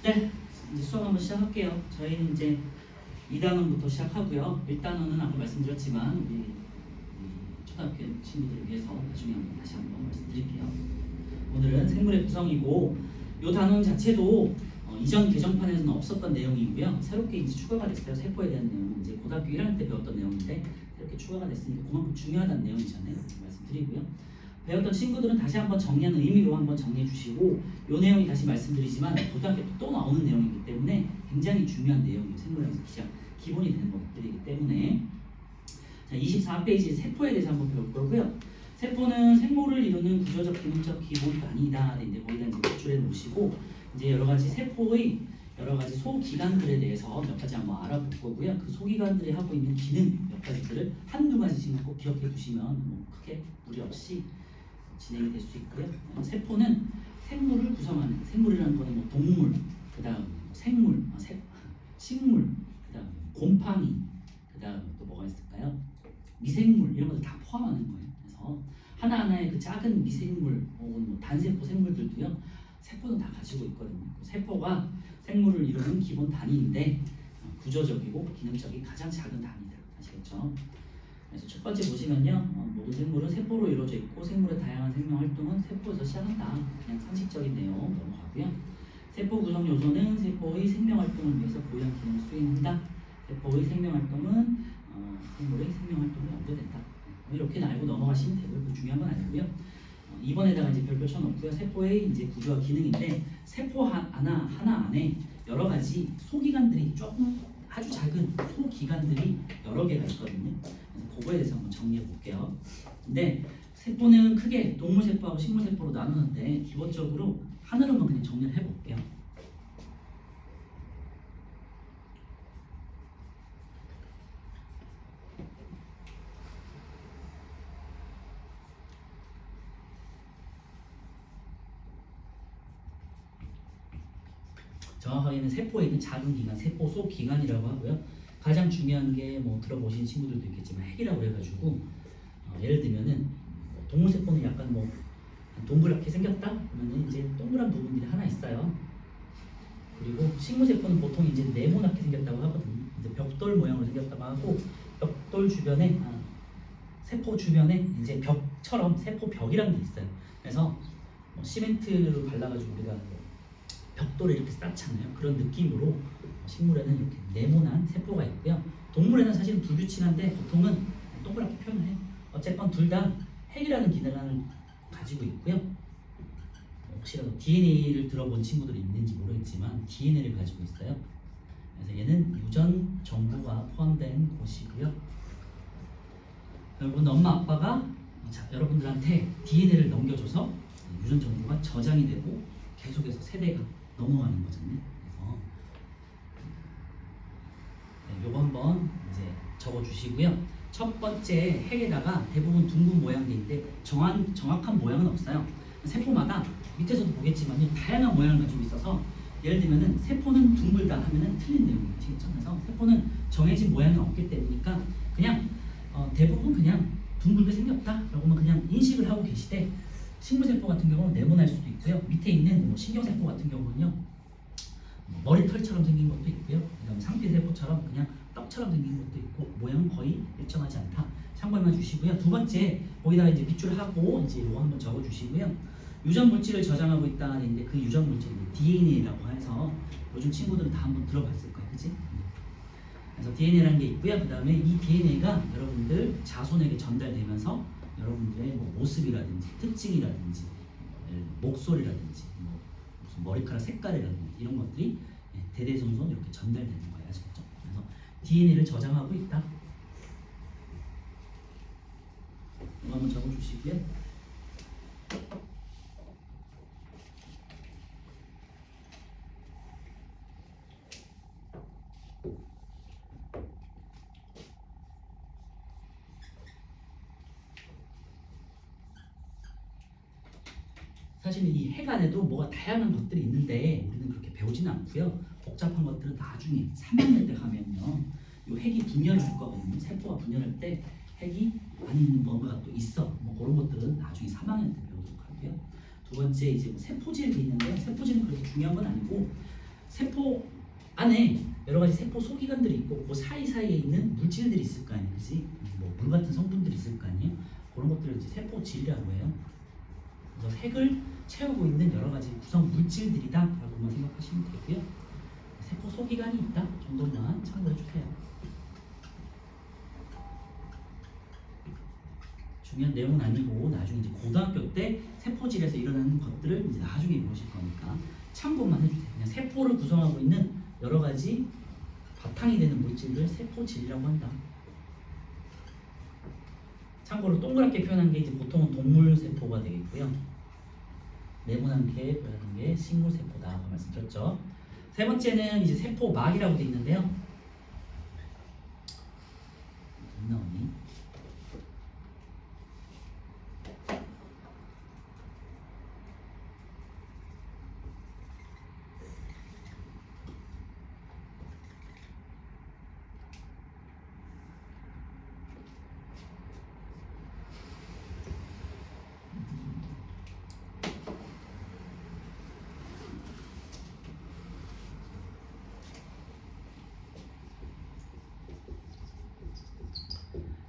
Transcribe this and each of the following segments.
네, 이제 수업 한번 시작할게요. 저희는 이제 2단원부터 시작하고요. 1단원은 아까 말씀드렸지만 우리 초등학교 친구들을 위해서 나중에 다시 한번 말씀드릴게요. 오늘은 생물의 구성이고 이 단원 자체도 이전 개정판에서는 없었던 내용이고요. 새롭게 이제 추가가 됐어요. 세포에 대한 내용은 이제 고등학교 1학년 때 배웠던 내용인데 이렇게 추가가 됐으니까 그만큼 중요하다는 내용이잖아요. 말씀드리고요. 배웠던 친구들은 다시 한번 정리하는 의미로 한번 정리해 주시고 이 내용이 다시 말씀드리지만 고등학교 때 또 나오는 내용이기 때문에 굉장히 중요한 내용이에요. 생물학에서 기본이 되는 것들이기 때문에 자, 24페이지 세포에 대해서 한번 배울 거고요. 세포는 생물을 이루는 구조적, 기능적 기본 단위다. 이제 거기다 이제 노출해 놓으시고 이제 여러 가지 세포의 여러 가지 소기관들에 대해서 몇 가지 한번 알아볼 거고요. 그 소기관들이 하고 있는 기능 몇 가지들을 한두 가지씩만 꼭 기억해 두시면 뭐 크게 무리 없이 진행이 될 수 있고요. 세포는 생물을 구성하는, 생물이라는 거는 뭐 동물, 그 다음 생물, 식물, 그 다음 곰팡이, 그 다음 또 뭐가 있을까요? 미생물 이런 것들 다 포함하는 거예요. 그래서 하나하나의 그 작은 미생물 혹은 뭐 단세포 생물들도요. 세포는 다 가지고 있거든요. 세포가 생물을 이루는 기본 단위인데 구조적이고 기능적인 가장 작은 단위들 아시겠죠? 그래서 첫 번째 보시면요. 모든 생물은 세포로 이루어져 있고 생물의 다양한 생명 활동은 세포에서 시작한다. 그냥 상식적인 내용 넘어가고요. 세포 구성 요소는 세포의 생명 활동을 위해서 고유한 기능을 수행한다. 세포의 생명 활동은 생물의 생명 활동을 연결된다. 이렇게 알고 넘어가시면 되고요. 그 중요한 건 아니고요. 2번에다가 이제 별표 쳐놓고요. 세포의 이제 구조와 기능인데 세포 하나 안에 여러 가지 소기관들이 조금 아주 작은 소기관들이 여러 개가 있거든요. 그래서 그거에 대해서 한번 정리해 볼게요. 근데 세포는 크게 동물세포하고 식물세포로 나누는데 기본적으로 하나로만 그냥 정리를 해 볼게요. 정확하게는 세포에 있는 작은 기관, 세포 소기관이라고 하고요. 가장 중요한 게 뭐 들어보신 친구들도 있겠지만 핵이라고 해가지고 예를 들면은 동물 세포는 약간 뭐 동그랗게 생겼다 그러면 이제 동그란 부분들이 하나 있어요. 그리고 식물 세포는 보통 이제 네모나게 생겼다고 하거든요. 이제 벽돌 모양으로 생겼다고 하고 벽돌 주변에 세포 주변에 이제 벽처럼 세포 벽이라는 게 있어요. 그래서 뭐 시멘트를 발라가지고 우리가 벽돌에 이렇게 쌓잖아요. 그런 느낌으로 식물에는 이렇게 네모난 세포가 있고요. 동물에는 사실은 불규칙한데 보통은 동그랗게 표현을 해요. 어쨌건 둘 다 핵이라는 기능을 가지고 있고요. 혹시라도 DNA를 들어본 친구들이 있는지 모르겠지만 DNA를 가지고 있어요. 그래서 얘는 유전 정보가 포함된 곳이고요. 여러분 엄마 아빠가 여러분들한테 DNA를 넘겨줘서 유전 정보가 저장이 되고 계속해서 세대가 넘어가는 거잖아요. 그래서 요거 한번 이제 적어주시고요. 첫 번째 핵에다가 대부분 둥근 모양인데 정확한 모양은 없어요. 세포마다 밑에서도 보겠지만 다양한 모양을 가지고 있어서 예를 들면은 세포는 둥글다 하면은 틀린 내용이에요. 그래서 세포는 정해진 모양이 없기 때문이니까 그냥 대부분 그냥 둥글게 생겼다라고만 그냥 인식을 하고 계시되 식물세포 같은 경우는 네모날 수도 있고요. 밑에 있는 뭐 신경세포 같은 경우는요. 머리털처럼 생긴 것도 있고요. 그다음에 상피세포처럼 그냥 떡처럼 생긴 것도 있고 모양은 거의 일정하지 않다. 참고해만 주시고요. 두 번째 거기다가 이제 밑줄 하고 이제 이거 한번 적어 주시고요. 유전 물질을 저장하고 있다는데 그 유전 물질이 DNA라고 해서 요즘 친구들은 다 한번 들어봤을 거예요. 그치? 그래서 DNA라는 게 있고요. 그 다음에 이 DNA가 여러분들 자손에게 전달되면서 여러분들의 뭐 모습이라든지 특징이라든지 목소리라든지 뭐 무슨 머리카락 색깔이라든지 이런 것들이 대대손손 이렇게 전달되는 거예요. 아시겠죠? 그래서 DNA를 저장하고 있다. 이거 한번 적어주시고요. 사실 이 핵 안에도 뭐가 다양한 것들이 있는데 우리는 그렇게 배우지는 않고요. 복잡한 것들은 나중에 3학년 때 가면요. 이 핵이 분열을 할 거거든요. 세포가 분열할 때 핵이 안에 있는 뭔가가 또 있어. 뭐 그런 것들은 나중에 3학년 때 배우도록 하고요. 두 번째 이제 뭐 세포질이 있는데 세포질은 그렇게 중요한 건 아니고 세포 안에 여러 가지 세포 소기관들이 있고 그 사이사이에 있는 물질들이 있을 거 아니에요, 그지? 뭐 물 같은 성분들이 있을 거 아니에요? 그런 것들을 이제 세포질이라고 해요. 그래서 핵을 채우고 있는 여러 가지 구성 물질들이다라고만 생각하시면 되고요. 세포 소기관이 있다 정도만 참고해 주세요. 중요한 내용은 아니고 나중에 이제 고등학교 때 세포질에서 일어나는 것들을 이제 나중에 보실 거니까 참고만 해주세요. 그냥 세포를 구성하고 있는 여러 가지 바탕이 되는 물질을 세포질이라고 한다. 참고로 동그랗게 표현한 게 이제 보통은 동물 세포가 되겠고요. 네모난 게 표현한 게 식물 세포다 말씀드렸죠. 세 번째는 이제 세포막이라고 되어 있는데요. 안 나오니?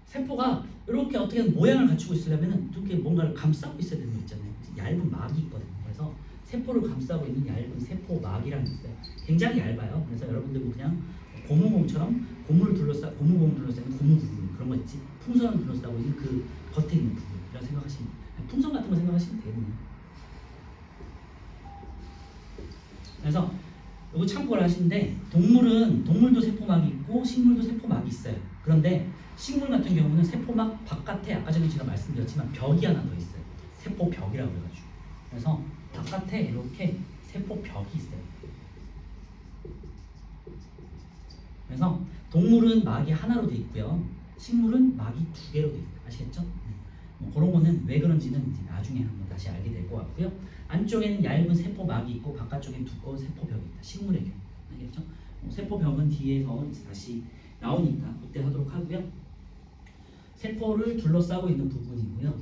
세포가 이렇게 어떻게 모양을 갖추고 있으려면 이렇게 뭔가를 감싸고 있어야 되는 거 있잖아요. 얇은 막이 있거든요. 그래서 세포를 감싸고 있는 얇은 세포막이라는 게 있어요. 굉장히 얇아요. 그래서 여러분들 그냥 고무공처럼 고무공을 둘러싸는 고무 부분 그런 거 있지. 풍선을 둘러싸고 있는 그 겉에 있는 부분이라고 생각하시면 돼요. 풍선 같은 거 생각하시면 돼요. 그래서 이거 참고를 하시는데 동물도 세포막이 있고 식물도 세포막이 있어요. 그런데 식물 같은 경우는 세포막 바깥에 아까 전에 제가 말씀드렸지만 벽이 하나 더 있어요. 세포벽이라고 해가지고. 그래서 바깥에 이렇게 세포벽이 있어요. 그래서 동물은 막이 하나로 돼 있고요. 식물은 막이 두 개로 돼 있어요. 아시겠죠? 뭐 그런 거는 왜 그런지는 이제 나중에 한번 다시 알게 될 것 같고요. 안쪽에는 얇은 세포막이 있고 바깥쪽엔 두꺼운 세포벽이 있다. 식물의 경우. 알겠죠? 세포벽은 뒤에서 이제 다시 나오니까 그때 하도록 하고요. 세포를 둘러싸고 있는 부분이고요.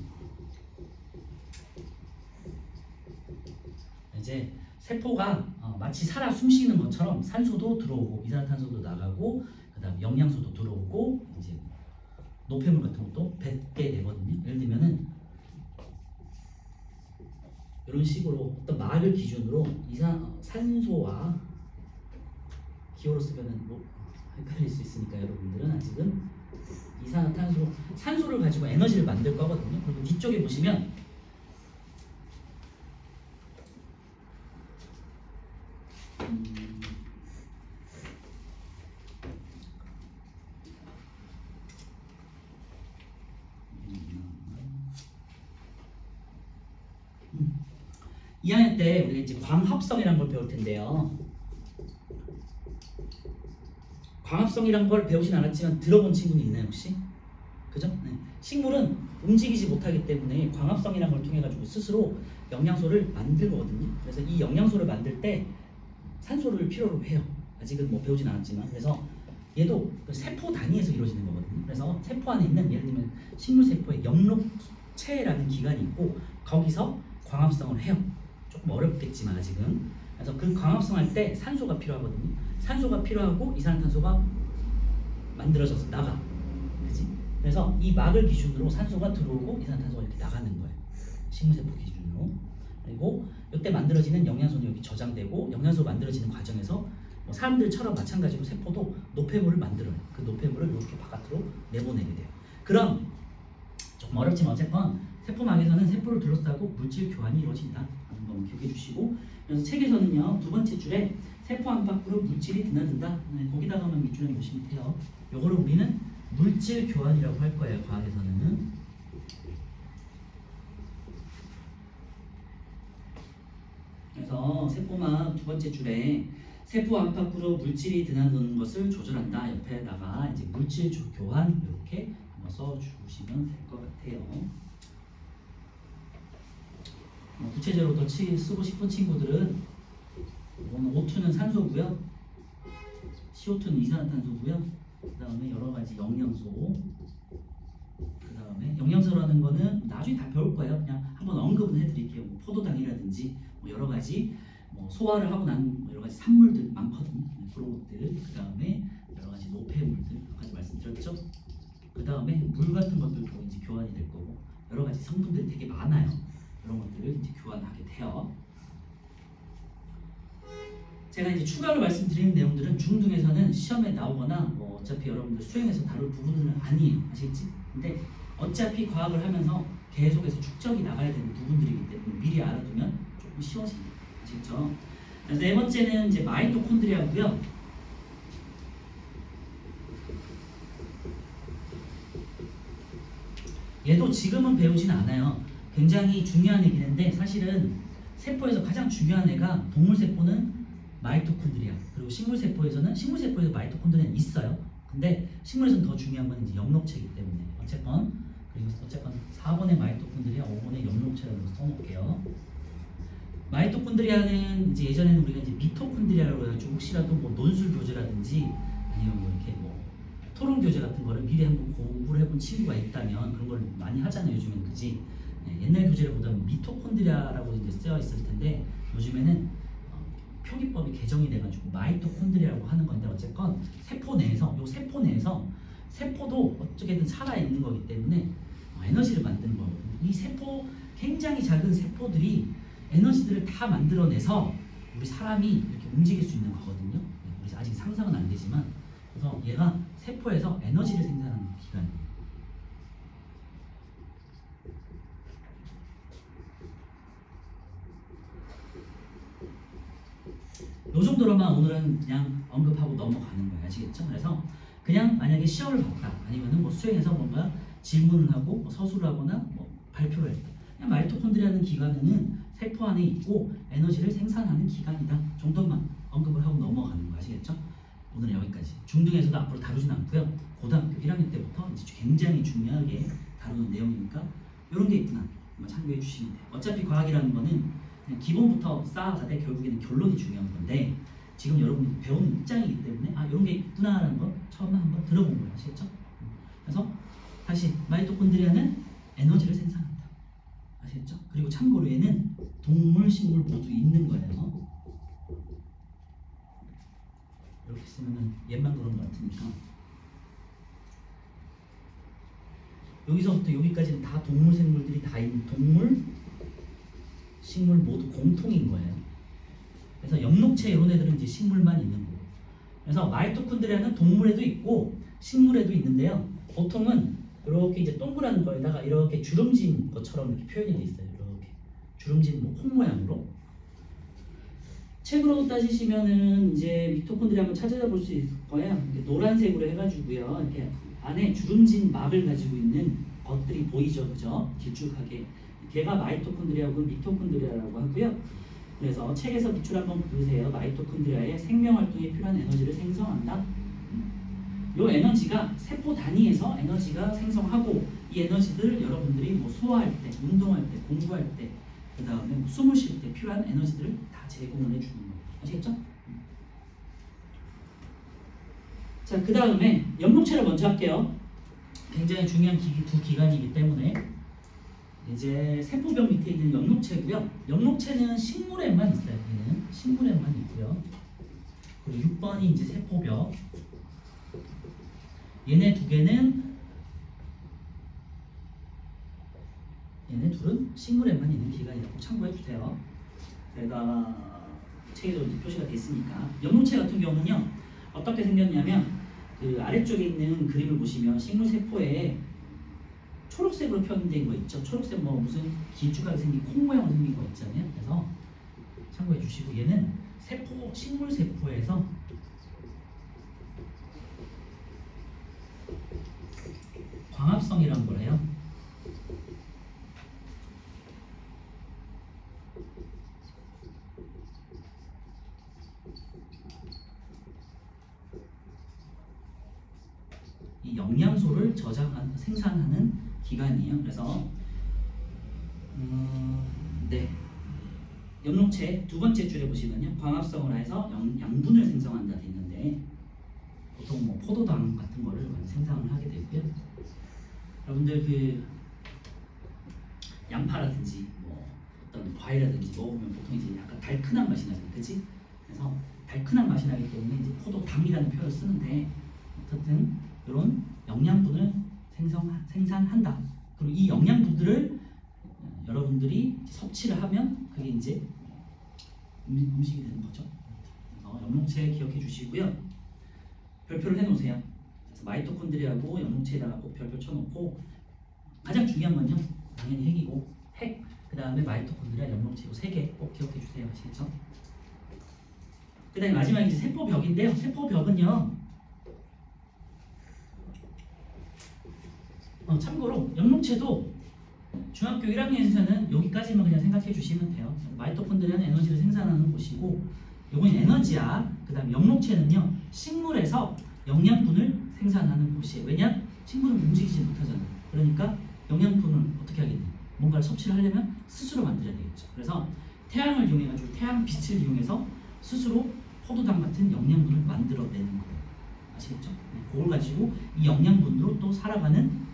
이제 세포가 마치 살아 숨쉬는 것처럼 산소도 들어오고 이산화탄소도 나가고 그다음 영양소도 들어오고 이제 노폐물 같은 것도 뱉게 되거든요. 예를 들면은 이런 식으로 어떤 막을 기준으로 산소와 기호로 쓰면은 뭐 헷갈릴 수 있으니까 여러분들은 아직은 이산화탄소, 산소를 가지고 에너지를 만들 거거든요. 그리고 뒤쪽에 보시면 이 2학년 때 우리가 이제 광합성이라는 걸 배울 텐데요. 광합성이란 걸 배우진 않았지만 들어본 친구는 있나요 혹시? 그죠? 네. 식물은 움직이지 못하기 때문에 광합성이라는 걸 통해 가지고 스스로 영양소를 만들거든요. 그래서 이 영양소를 만들 때 산소를 필요로 해요. 아직은 뭐 배우진 않았지만. 그래서 얘도 세포 단위에서 이루어지는 거거든요. 그래서 세포 안에 있는 예를 들면 식물 세포에 영록체라는 기관이 있고 거기서 광합성을 해요. 조금 어렵겠지만 아직은. 그래서 그 광합성할 때 산소가 필요하거든요. 산소가 필요하고 이산화탄소가 만들어져서 나가. 그치? 그래서 이 막을 기준으로 산소가 들어오고 이산화탄소가 이렇게 나가는 거예요. 식물세포 기준으로. 그리고 이때 만들어지는 영양소는 여기 저장되고 영양소 만들어지는 과정에서 뭐 사람들처럼 마찬가지로 세포도 노폐물을 만들어요. 그 노폐물을 이렇게 바깥으로 내보내게 돼요. 그럼 조금 어렵지만 어쨌건 세포막에서는 세포를 둘러싸고 물질 교환이 이루어진다. 한번 기억해 주시고, 그래서 책에서는요 두 번째 줄에 세포 안팎으로 물질이 드나든다. 네, 거기다가만 밑줄에 놓으시면 돼요. 요거를 우리는 물질 교환이라고 할 거예요. 과학에서는. 그래서 세포막 두 번째 줄에 세포 안팎으로 물질이 드나드는 것을 조절한다. 옆에다가 이제 물질 교환 이렇게 한번 써주시면 될 것 같아요. 구체적으로 더 쓰고 싶은 친구들은 이거는 O2는 산소고요, CO2는 이산화탄소고요, 그 다음에 여러 가지 영양소, 그 다음에 영양소라는 거는 나중에 다 배울 거예요. 그냥 한번 언급은 해드릴게요. 뭐 포도당이라든지 뭐 여러 가지 뭐 소화를 하고 난 여러 가지 산물들 많거든요. 그런 것들, 그 다음에 여러 가지 노폐물들, 아까 말씀드렸죠. 그 다음에 물 같은 것들도 이제 교환이 될 거고 여러 가지 성분들이 되게 많아요. 이런 것들을 이제 교환하게 돼요. 제가 이제 추가로 말씀드리는 내용들은 중등에서는 시험에 나오거나 뭐 어차피 여러분들 수행에서 다룰 부분은 아니에요. 아시겠지? 근데 어차피 과학을 하면서 계속해서 축적이 나가야 되는 부분들이기 때문에 미리 알아두면 조금 쉬워집니다. 아시겠죠? 네 번째는 이제 마이토콘드리아고요. 얘도 지금은 배우진 않아요. 굉장히 중요한 얘기는 한데 사실은 세포에서 가장 중요한 애가 동물세포는 마이토콘드리아, 그리고 식물세포에서 마이토콘드리아는 있어요. 근데 식물에서는 더 중요한 건 이제 영록체이기 때문에 어쨌건 4번의 마이토콘드리아, 5번의 영록체라고 써놓을게요. 마이토콘드리아는 이제 예전에는 우리가 이제 미토콘드리아라고 해가지고 혹시라도 뭐 논술 교재라든지 아니면 뭐 이렇게 뭐 토론 교재 같은 거를 미리 한번 공부를 해본 친구가 있다면 그런 걸 많이 하잖아요. 요즘에는 그지? 옛날 교재를 보면 미토콘드리아라고 이제 쓰여 있을 텐데 요즘에는 표기법이 개정이 돼가지고 마이토콘드리아라고 하는 건데 어쨌건 세포 내에서 세포도 어떻게든 살아 있는 거기 때문에 에너지를 만드는 거거든요. 이 세포 굉장히 작은 세포들이 에너지들을 다 만들어내서 우리 사람이 이렇게 움직일 수 있는 거거든요. 우리 아직 상상은 안 되지만 그래서 얘가 세포에서 에너지를 생산하는 기관이에요. 요 정도로만 오늘은 그냥 언급하고 넘어가는 거예요. 아시겠죠? 그래서 그냥 만약에 시험을 봤다 아니면은 뭐 수행해서 뭔가 질문을 하고 뭐 서술을 하거나 뭐 발표를 했다. 그냥 마이토콘드리아는 기관에는 세포 안에 있고 에너지를 생산하는 기관이다 정도만 언급을 하고 넘어가는 거 아시겠죠? 오늘은 여기까지. 중등에서도 앞으로 다루진 않고요. 고등학교 1학년 때부터 이제 굉장히 중요하게 다루는 내용이니까 이런 게 있구나 한번 참고해 주시면 돼요. 어차피 과학이라는 거는 그냥 기본부터 쌓아가되 결국에는 결론이 중요한 건데 지금 여러분이 배우는 입장이기 때문에 이런 게 있구나라는 걸 처음에 한번 들어본 거예요. 아시겠죠? 그래서 다시 마이토콘드리아는 에너지를 생산한다. 아시겠죠? 그리고 참고로 얘는 동물, 식물 모두 있는 거예요. 이렇게 쓰면은 옛만 그런 것 같으니까 여기서부터 여기까지는 다 동물, 생물들이 다 있는 동물, 식물 모두 공통인 거예요. 그래서 영록체 이런 애들은 이제 식물만 있는 거고. 그래서 마이토콘드리아는 동물에도 있고 식물에도 있는데요. 보통은 이렇게 이제 동그란 거에다가 이렇게 주름진 것처럼 이렇게 표현이 돼 있어요. 이렇게 주름진 뭐 콩 모양으로. 책으로 따지시면은 이제 미토콘드리아 한번 찾아볼 수 있을 거야. 이렇게 노란색으로 해가지고요. 이렇게 안에 주름진 막을 가지고 있는 것들이 보이죠, 그죠? 길쭉하게. 걔가 마이토콘드리아고 미토콘드리아라고 하고요. 그래서 책에서 기출 한번 보세요. 마이토콘드리아의 생명활동에 필요한 에너지를 생성한다. 이 에너지가 세포 단위에서 에너지가 생성하고 이 에너지들 여러분들이 뭐 소화할 때, 운동할 때, 공부할 때, 그 다음에 숨을 쉴 때 필요한 에너지들을 다 제공을 해주는 거예요. 아시겠죠? 자, 그 다음에 영록체를 먼저 할게요. 굉장히 중요한 두 기관이기 때문에 이제 세포벽 밑에 있는 영록체고요. 영록체는 식물에만 있어요. 얘는 식물에만 있고요. 그리고 6번이 이제 세포벽. 얘네 둘은 식물에만 있는 기관이라고 참고해 주세요. 제가 책에도 이제 표시가 됐으니까. 영록체 같은 경우는요. 어떻게 생겼냐면 그 아래쪽에 있는 그림을 보시면 식물 세포에 초록색으로 표현된 거 있죠. 초록색 뭐 무슨 길쭉하게 생긴 콩 모양으로 생긴 거 있잖아요. 그래서 참고해 주시고 얘는 식물 세포에서 광합성이라는 걸 해요. 이 영양소를 생산하는 기관이에요. 그래서 네, 영록체 두 번째 줄에 보시면요, 광합성을 해서 양분을 생성한다 돼 있는데 보통 뭐 포도당 같은 거를 많이 생산을 하게 되고요. 여러분들 그 양파라든지 뭐 어떤 과일이라든지 먹으면 보통 이제 약간 달큰한 맛이 나잖아요, 그렇지? 그래서 달큰한 맛이 나기 때문에 이제 포도당이라는 표현을 쓰는데 어쨌든 이런 영양분을 생산한다. 그리고 이 영양분들을 여러분들이 섭취를 하면 그게 이제 음식이 되는 거죠. 그래서 영양체 기억해 주시고요. 별표를 해놓으세요. 그래서 마이토콘드리아하고 영양체에다가 꼭 별표 쳐놓고 가장 중요한 건요. 당연히 핵이고 핵, 그 다음에 마이토콘드리아, 영양체 세 개 꼭 기억해 주세요. 아시겠죠? 그 다음에 마지막에 이제 세포벽인데요. 세포벽은요. 참고로 영양체도 중학교 1학년에서는 여기까지만 그냥 생각해 주시면 돼요. 마이토콘드리아는 에너지를 생산하는 곳이고 이건 에너지야. 그 다음에 영양체는요. 식물에서 영양분을 생산하는 곳이에요. 왜냐? 식물은 움직이지 못하잖아요. 그러니까 영양분을 어떻게 하겠냐? 뭔가를 섭취를 하려면 스스로 만들어야 되겠죠. 그래서 태양을 이용해가지고 태양빛을 이용해서 스스로 포도당 같은 영양분을 만들어내는 거예요. 아시겠죠? 그걸 가지고 이 영양분으로 또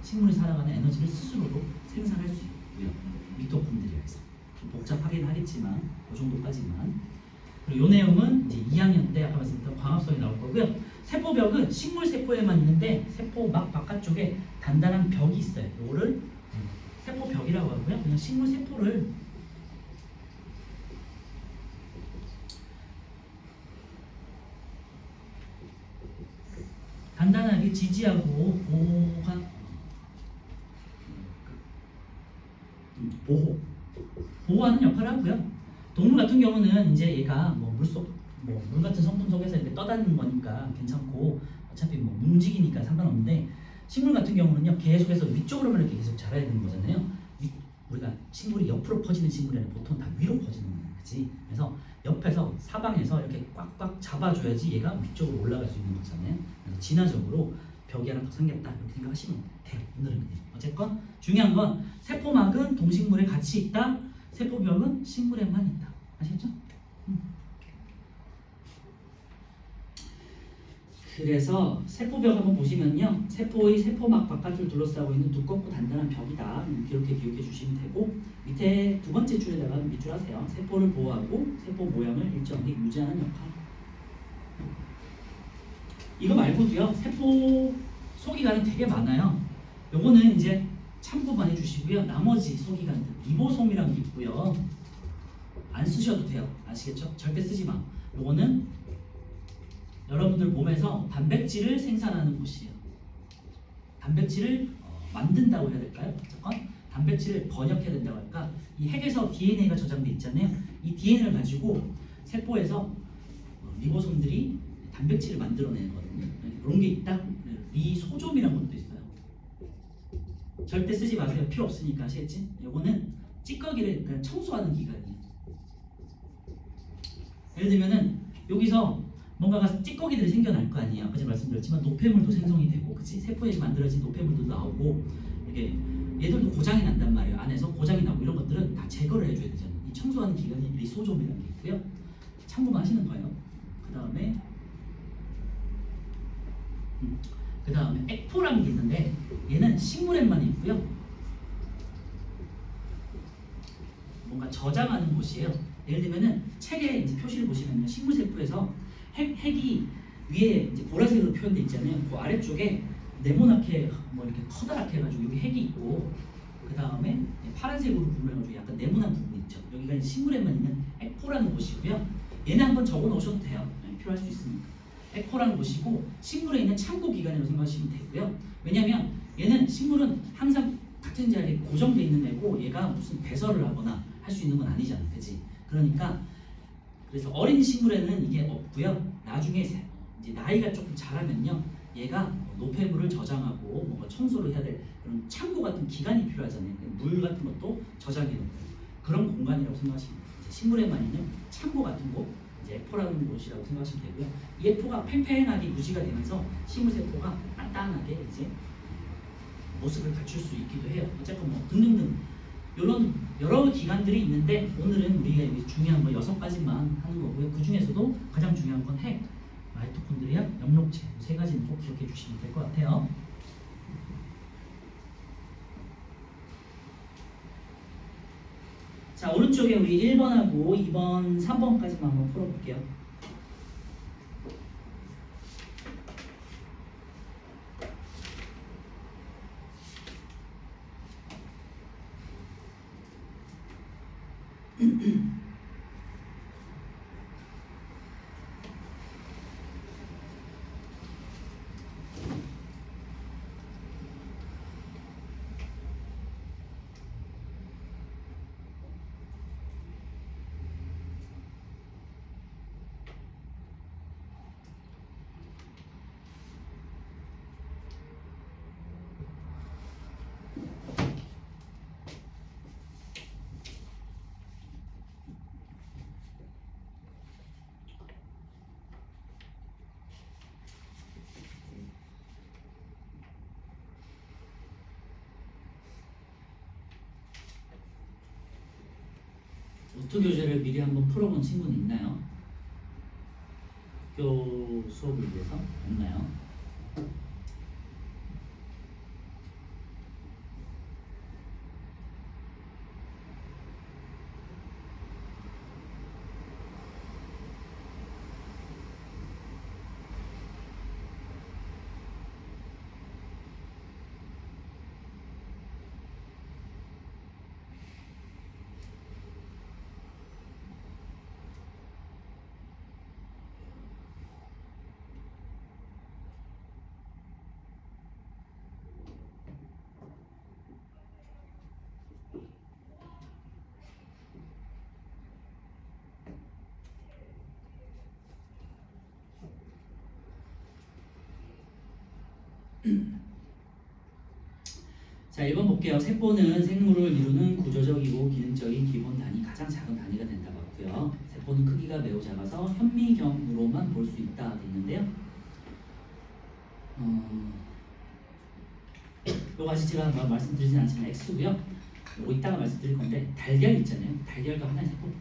식물이 살아가는 에너지를 스스로도 생산할 수 있고요. 미토콘드리아에서 좀 복잡하긴 하겠지만 그 정도까지만. 그리고 이 내용은 이제 2학년 때 아까 말씀드렸던 광합성이 나올 거고요. 세포벽은 식물 세포에만 있는데 세포 막 바깥쪽에 단단한 벽이 있어요. 이거를 세포벽이라고 하고요. 그냥 식물 세포를 단단하게 지지하고 보호하는 역할을 하고요. 동물 같은 경우는 이제 얘가 뭐 물 같은 성분 속에서 이렇게 떠다니는 거니까 괜찮고 어차피 뭐 움직이니까 상관없는데 식물 같은 경우는요 계속해서 위쪽으로만 이렇게 계속 자라야 되는 거잖아요. 우리가 식물이 옆으로 퍼지는 식물이 아니라 보통 다 위로 퍼지는 거예요, 그렇지? 그래서 옆에서 사방에서 이렇게 꽉꽉 잡아줘야지 얘가 위쪽으로 올라갈 수 있는 거잖아요. 그래서 진화적으로 벽이 하나 더 생겼다 이렇게 생각하시면 돼요. 오늘은 그냥 어쨌건 중요한 건 세포막은 동식물에 같이 있다. 세포벽은 식물에만 있다. 아시겠죠? 그래서 세포벽 한번 보시면요. 세포의 세포막 바깥을 둘러싸고 있는 두껍고 단단한 벽이다. 이렇게 기억해 주시면 되고 밑에 두 번째 줄에다가 밑줄 하세요. 세포를 보호하고 세포 모양을 일정하게 유지하는 역할. 이거 말고도요. 세포 소기관이 되게 많아요. 요거는 이제 참고만 해주시고요. 나머지 소기관들 리보솜이라는 게 있고요. 안 쓰셔도 돼요. 아시겠죠? 절대 쓰지 마. 요거는 여러분들 몸에서 단백질을 생산하는 곳이에요. 단백질을 만든다고 해야 될까요? 어쨌건 단백질을 번역해야 된다고 할까? 이 핵에서 DNA가 저장돼 있잖아요. 이 DNA를 가지고 세포에서 리보솜들이 단백질을 만들어내거든요. 이런 게 있다. 리소좀이라는 것도 있어요. 절대 쓰지 마세요. 필요 없으니까. 아시겠지? 이거는 찌꺼기를 그냥 청소하는 기관이에요. 예를 들면은 여기서 뭔가가 찌꺼기들이 생겨날 거 아니에요. 아까 제가 말씀드렸지만 노폐물도 생성이 되고, 그치? 세포에서 만들어진 노폐물도 나오고, 이게 얘들도 고장이 난단 말이에요. 안에서 고장이 나고 이런 것들은 다 제거를 해줘야 되잖아요. 이 청소하는 기관이 리소좀이라는 게 있고요. 참고만 하시는 거예요. 그 다음에 액포라는 게 있는데 얘는 식물에만 있고요. 뭔가 저장하는 곳이에요. 예를 들면은 책에 이제 표시를 보시면요. 식물 세포에서 핵이 위에 이제 보라색으로 표현되어 있잖아요. 그 아래쪽에 네모나게 뭐 이렇게 커다랗게 해가지고 여기 핵이 있고 그 다음에 파란색으로 구분해가지고 약간 네모난 부분이 있죠. 여기가 이제 식물에만 있는 액포라는 곳이고요. 얘는 한번 적어 놓으셔도 돼요. 필요할 수 있으니까. 액포라는 곳이고 식물에 있는 창고 기관이라고 생각하시면 되고요. 왜냐하면 얘는 식물은 항상 같은 자리에 고정되어 있는 애고 얘가 무슨 배설을 하거나 할 수 있는 건 아니잖아, 그치? 그러니까 그래서 어린 식물에는 이게 없고요. 나중에 이제 나이가 조금 자라면요, 얘가 노폐물을 저장하고 뭔가 청소를 해야 될 그런 창고 같은 기관이 필요하잖아요. 물 같은 것도 저장해 놓고 그런 공간이라고 생각하시면 돼요. 식물에만 있는 창고 같은 곳, 이제 액포라는 곳이라고 생각하시면 되고요. 이 액포가 팽팽하게 유지가 되면서 식물 세포가 단단하게 이제 모습을 갖출 수 있기도 해요. 어쨌건 뭐 등등등 이런 여러 기관들이 있는데 오늘은 우리가 여기 중요한 거 6가지만 하는 거고요. 그 중에서도 가장 중요한 건 핵, 마이토콘드리아, 영록체 3가지는 꼭 기억해 주시면 될 것 같아요. 자, 오른쪽에 우리 1번하고 2번, 3번까지만 한번 풀어볼게요. 노트 교재를 미리 한번 풀어본 친구는 있나요? 학교 수업을 위해서 없나요? 자, 1번 볼게요. 세포는 생물을 이루는 구조적이고 기능적인 기본 단위, 가장 작은 단위가 된다고 했고요. 세포는 크기가 매우 작아서 현미경으로만 볼 수 있다 돼 있는데요. 요거 아직 제가 말씀드리진 않지만 X고요. 요거 이따가 말씀드릴 건데, 달걀 있잖아요. 달걀도 하나의 세포예요.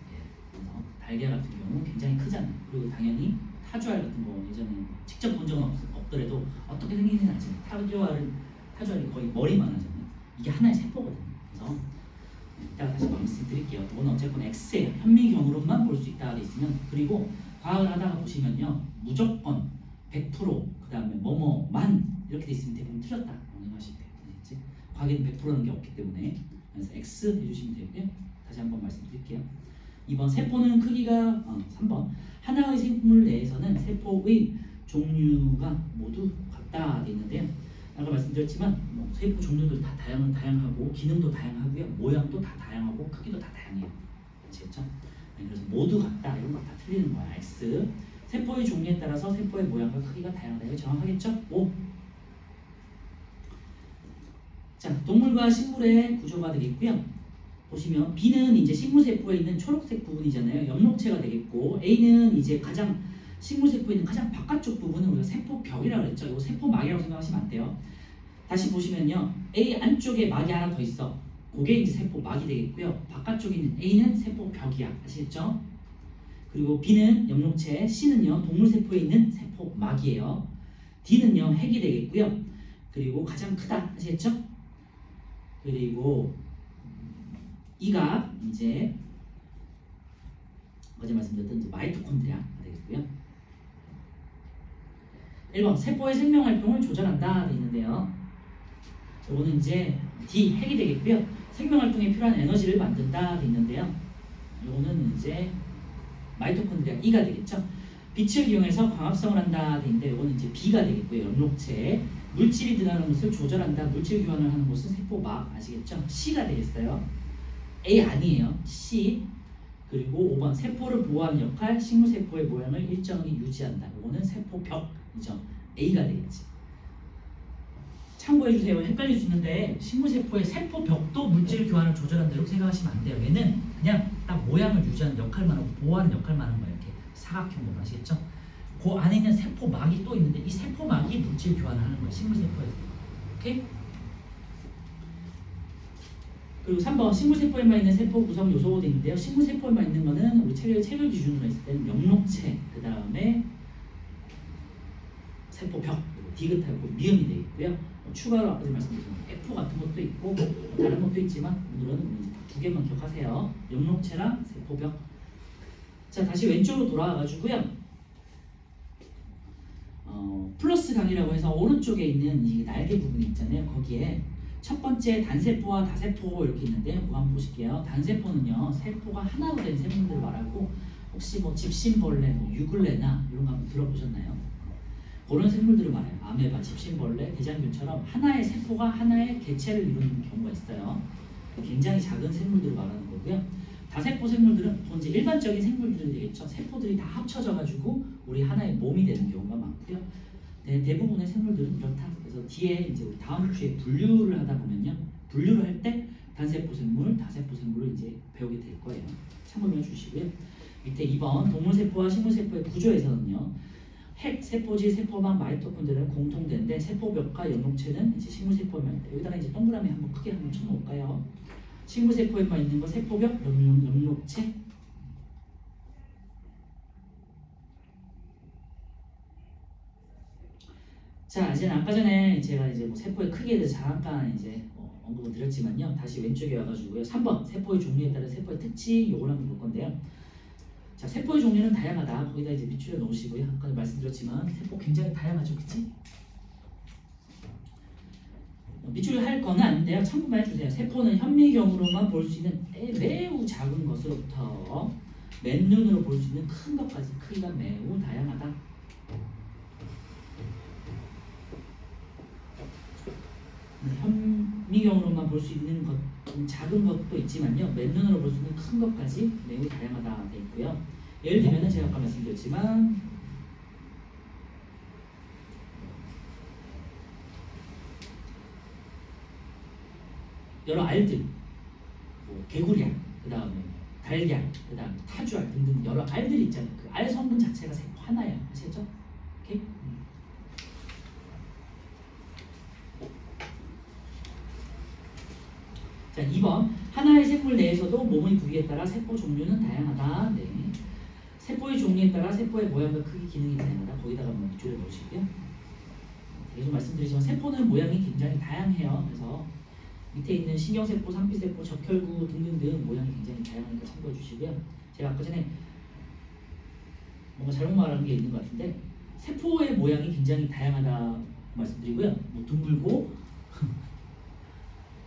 그래서 달걀 같은 경우 굉장히 크잖아요. 그리고 당연히 타조알 같은 거 예전에 직접 본 적은 없더라도 어떻게 생기는지는 알지만 타조알이 거의 머리만 하잖아요. 이게 하나의 세포거든요. 그래서 이따가 다시 말씀드릴게요. 이건 어쨌건 X예요. 현미경으로만 볼 수 있다 돼 있으면, 그리고 과학을 하다가 보시면요, 무조건 100%, 그 다음에 뭐뭐만 이렇게 돼 있으면 대부분 틀렸다 명령하실 때 되겠지. 과학에는 100%라는 게 없기 때문에, 그래서 X 해주시면 되고요. 다시 한번 말씀드릴게요. 2번 세포는 크기가 3번 하나의 생물 내에서는 세포의 종류가 모두 같다 돼 있는데요. 아까 말씀드렸지만 세포 종류도 다 다양하고 기능도 다양하고요, 모양도 다 다양하고 크기도 다 다양해요. 아시겠죠? 네, 그래서 모두 같다 이런 거 다 틀리는 거야. X. 세포의 종류에 따라서 세포의 모양과 크기가 다양하다. 이거 정확하겠죠? 5. 자, 동물과 식물의 구조가 되겠고요. 보시면 B는 이제 식물세포에 있는 초록색 부분이잖아요. 엽록체가 되겠고, A는 이제 가장 식물세포에 있는 가장 바깥쪽 부분은 우리가 세포벽이라고 그랬죠. 이거 세포막이라고 생각하시면 안 돼요. 다시 보시면요, A 안쪽에 막이 하나 더 있어. 그게 이제 세포막이 되겠고요. 바깥쪽에 있는 A는 세포벽이야. 아시겠죠? 그리고 B는 엽록체, C는요 동물세포에 있는 세포막이에요. D는요 핵이 되겠고요. 그리고 가장 크다. 아시겠죠? 그리고 E가 이제 어제 말씀드렸던 이제 마이토콘드리아가 되겠고요. 1번 세포의 생명활동을 조절한다 돼 있는데요. 이거는 이제 D 핵이 되겠고요. 생명활동에 필요한 에너지를 만든다 돼 있는데요. 이거는 이제 마이토콘드리아 E가 되겠죠. 빛을 이용해서 광합성을 한다 돼 있는데, 이거는 이제 B가 되겠고요. 엽록체. 물질이 들어가는 것을 조절한다, 물질 교환을 하는 것은 세포막. 아시겠죠? C가 되겠어요. A 아니에요. C. 그리고 5번 세포를 보호하는 역할, 식물세포의 모양을 일정하게 유지한다. 이거는 세포벽이죠. A가 되겠지. 참고해주세요. 헷갈릴 수 있는데 식물세포의 세포벽도 물질 교환을 조절한다 이렇게 생각하시면 안 돼요. 얘는 그냥 딱 모양을 유지하는 역할만 하고 보호하는 역할만 하는 거예요. 이렇게 사각형으로. 아시겠죠? 그 안에 있는 세포막이 또 있는데 이 세포막이 물질 교환을 하는 거예요. 식물세포에서. 오케이? 그리고 3번 식물세포에만 있는 세포 구성 요소가 되어 있는데요. 식물세포에만 있는 거는 우리 체결 기준으로 했을 때는 엽록체, 그 다음에 세포벽 디귿하고 미음이 되어 있고요. 추가로 아까 말씀드린 F 같은 것도 있고 다른 것도 있지만 오늘은 이제 두 개만 기억하세요. 영록체랑 세포벽. 자, 다시 왼쪽으로 돌아와가지고요. 플러스 강이라고 해서 오른쪽에 있는 이 날개 부분이 있잖아요. 거기에 첫 번째 단세포와 다세포 이렇게 있는데 그거 한번 보실게요. 단세포는요, 세포가 하나로 된 생물들을 말하고 혹시 뭐 집신벌레, 뭐 유글레나 이런 거 한번 들어보셨나요? 그런 생물들을 말해요. 아메바, 집신벌레, 대장균처럼 하나의 세포가 하나의 개체를 이루는 경우가 있어요. 굉장히 작은 생물들을 말하는 거고요. 다세포 생물들은 이제 일반적인 생물들이 되겠죠. 세포들이 다 합쳐져가지고 우리 하나의 몸이 되는 경우가 많고요. 대부분의 생물들은 이렇다. 그래서 뒤에 이제 우리 다음 주에 분류를 하다 보면요, 분류를 할 때 단세포 생물, 다세포 생물을 이제 배우게 될 거예요. 참고해 주시고요. 밑에 2번 동물세포와 식물세포의 구조에서는요, 핵, 세포질, 세포막, 마이토콘드리아는 공통된데 세포벽과 연록체는 이제 식물세포에만 있다. 여기다가 이제 동그라미 한번 크게 한번 쳐놓을까요? 식물세포에만 있는 거 세포벽, 연록체. 자, 이제 아까 전에 제가 이제 뭐 세포의 크기에 대해서 잠깐 이제 언급을 드렸지만요. 다시 왼쪽에 와가지고요. 3번 세포의 종류에 따른 세포의 특징 요걸 한번 볼 건데요. 자, 세포의 종류는 다양하다. 거기다 이제 밑줄에 놓으시고요. 아까 말씀드렸지만 세포 굉장히 다양하죠, 그치? 밑줄을 할 건 아닌데요. 참고만 해주세요. 세포는 현미경으로만 볼 수 있는 매우 작은 것으로부터 맨눈으로 볼 수 있는 큰 것까지 크기가 매우 다양하다. 현미경으로만 볼 수 있는 것, 작은 것도 있지만요. 맨눈으로 볼 수 있는 큰 것까지 매우 다양하다 되어 있고요. 예를 들면 제가 아까 말씀드렸지만 여러 알들, 뭐 개구리알, 그 다음에 달걀, 그 다음에 타주알 등등 여러 알들이 있잖아요. 그 알 성분 자체가 세포 하나예요. 아시겠죠? 오케이? 자, 2번 하나의 생물 내에서도 몸의 부위에 따라 세포 종류는 다양하다. 네. 세포의 종류에 따라 세포의 모양과 크기, 기능이 다양하다. 거기다가 한번 밑줄에 넣으시고요. 계속 말씀드리지만 세포는 모양이 굉장히 다양해요. 그래서 밑에 있는 신경세포, 상피세포, 적혈구 등등등 모양이 굉장히 다양하니까 참고해 주시고요. 제가 아까 전에 뭔가 잘못 말한 게 있는 것 같은데 세포의 모양이 굉장히 다양하다 말씀드리고요. 뭐 둥글고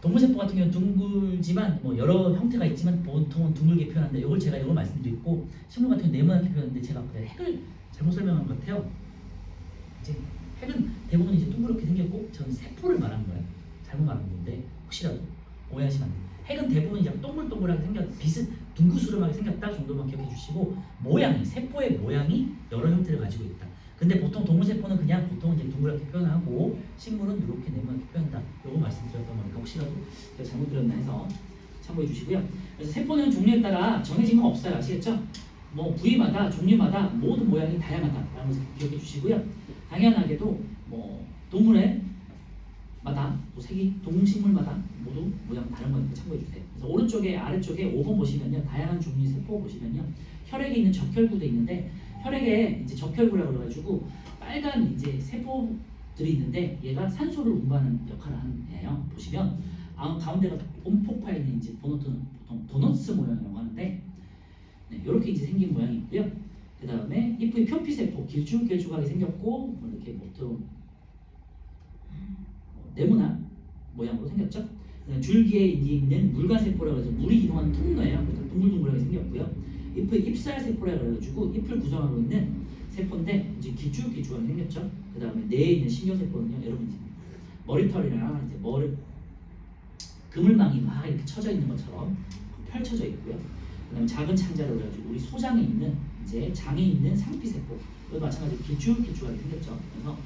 동물세포 같은 경우는 둥글지만 뭐 여러 형태가 있지만 보통은 둥글게 표현한다. 이걸 제가 이걸 말씀드렸고 식물 같은 경우 네모나게 표현하는데 제가 핵을 잘못 설명한 것 같아요. 이제 핵은 대부분 이제 둥그렇게 생겼고 저는 세포를 말한 거예요. 잘못 말한 건데 혹시라도 오해하시면 안 돼요. 핵은 대부분 이제 동글동글하게 생겼, 둥그스름하게 생겼다 정도만 기억해 주시고 모양이, 세포의 모양이 여러 형태를 가지고 있다. 근데 보통 동물세포는 그냥 보통 이제 둥그렇게 표현하고 식물은 이렇게 네모나게 표현한다. 요거 말씀드렸던 거니까 혹시라도 제가 잘못 드렸나 해서 참고해 주시고요. 그래서 세포는 종류에 따라 정해진 건 없어요. 아시겠죠? 뭐 부위마다 종류마다 모든 모양이 다양하다라는 것을 기억해 주시고요. 당연하게도 뭐 동물의 마다 또 색이 동식물마다 모두 모양 다른 거니까 참고해 주세요. 그래서 오른쪽에 아래쪽에 5번 보시면요. 다양한 종류의 세포 보시면요. 혈액에 있는 적혈구도 있는데 혈액에 이제 적혈구라고 그래가지고 빨간 이제 세포들이 있는데 얘가 산소를 운반하는 역할을 하는 애예요. 보시면 가운데가 온폭파 있는 이제 보통 도너츠 모양이라고 하는데 네, 이렇게 이제 생긴 모양이 있고요. 그 다음에 잎의 표피세포 길쭉길쭉하게 생겼고 뭐 이렇게 보통 네모난 모양으로 생겼죠. 줄기에 있는 물관세포라고 해서 물이 이동하는 통로예요. 그래서 동글동글하게 생겼고요. 잎의 잎살세포라고 해가지고 잎을 구성하고 있는 세포인데 이제 길쭉길쭉하게 생겼죠. 그 다음에 뇌에 있는 신경세포는요. 여러분 이제 머리털이랑 이제 그물망이 막 이렇게 쳐져 있는 것처럼 펼쳐져 있고요. 그 다음에 작은 창자라고 해가지고 우리 소장에 있는 이제 장에 있는 상피세포 이것도 마찬가지로 길쭉길쭉하게 생겼죠. 그래서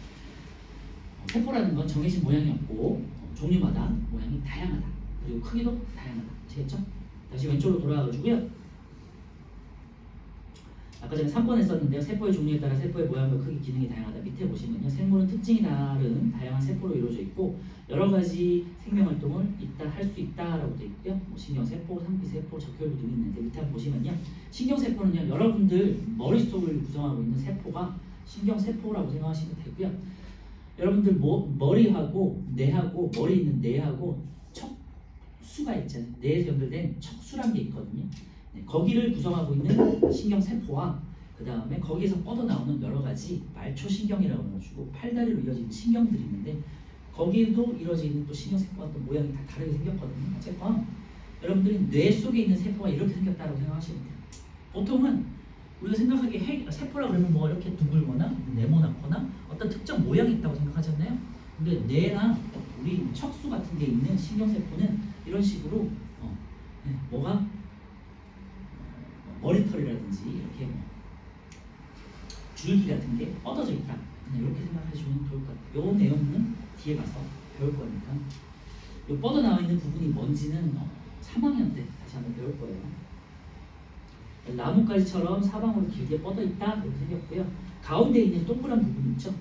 세포라는 건 정해진 모양이 없고 종류마다 모양이 다양하다. 그리고 크기도 다양하다. 아시겠죠? 다시 왼쪽으로 돌아와가지고요. 아까 전에 3번에 썼는데요. 세포의 종류에 따라 세포의 모양과 크기, 기능이 다양하다. 밑에 보시면요. 생물은 특징이 다른 다양한 세포로 이루어져 있고 여러 가지 생명활동을 할 수 있다라고 되어 있고요. 뭐 신경세포, 상피세포, 적혈구 등이 있는데 밑에 한번 보시면요. 신경세포는요. 여러분들 머릿속을 구성하고 있는 세포가 신경세포라고 생각하시면 되고요. 여러분들 머리하고 뇌하고 머리 있는 뇌하고 척수가 있잖아요. 뇌에서 연결된 척수란 게 있거든요. 네, 거기를 구성하고 있는 신경세포와 그 다음에 거기에서 뻗어나오는 여러 가지 말초신경이라고 해가지고 팔다리로 이어지는 신경들이 있는데 거기에도 이루어지는 또 신경세포와 또 모양이 다 다르게 생겼거든요. 어쨌건 여러분들이 뇌 속에 있는 세포가 이렇게 생겼다고 생각하시면 돼요. 보통은 우리가 생각하기에 세포라 그러면 뭐 이렇게 둥글거나 네모나거나 어떤 특정 모양이 있다고 생각하잖아요. 근데 뇌나 우리 척수 같은 게 있는 신경세포는 이런 식으로 뭐가 머리털이라든지 이렇게 줄기 같은 게 뻗어져 있다. 그냥 이렇게 생각하시면 좋을 것 같아요. 이 내용은 뒤에 가서 배울 거니까. 이 뻗어나와 있는 부분이 뭔지는 3학년 때 다시 한번 배울 거예요. 나뭇가지처럼 사방으로 길게 뻗어 있다 이렇게 생겼고요. 가운데 있는 동그란 부분 있죠?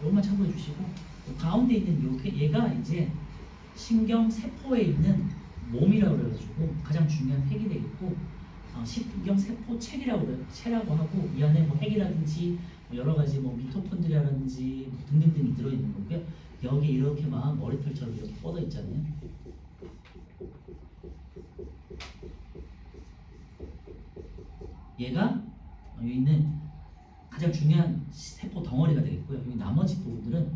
이것만 참고해 주시고 가운데 있는 얘가 이제 신경세포에 있는 몸이라고 그래가지고 가장 중요한 핵이 되겠고 신경세포체라고 하고 이 안에 뭐 핵이라든지 뭐 여러 가지 뭐 미토콘드리아라든지 뭐 등등등이 들어있는 거고요. 여기 이렇게 막 머리털처럼 이렇게 뻗어 있잖아요. 얘가 여기 있는 가장 중요한 세포 덩어리가 되겠고요. 여기 나머지 부분들은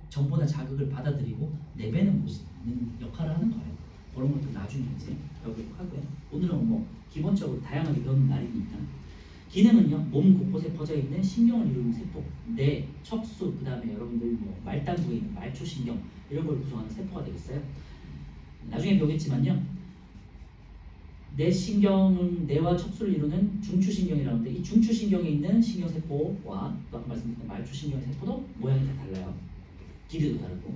전보다 자극을 받아들이고 내배는 역할을 하는 거예요. 그런 것들 나중에 이제 배우도록 하고요. 오늘은 뭐 기본적으로 다양하게 배우는 날이니까. 기능은요, 몸 곳곳에 퍼져 있는 신경을 이루는 세포, 뇌, 척수, 그 다음에 여러분들 뭐 말단부에 있는 말초신경 이런 걸 구성하는 세포가 되겠어요. 나중에 배우겠지만요. 뇌와 척수를 이루는 중추신경이라는데 이 중추신경에 있는 신경세포와 또 아까 말씀드린 말초신경 세포도 모양이 다 달라요. 길이도 다르고.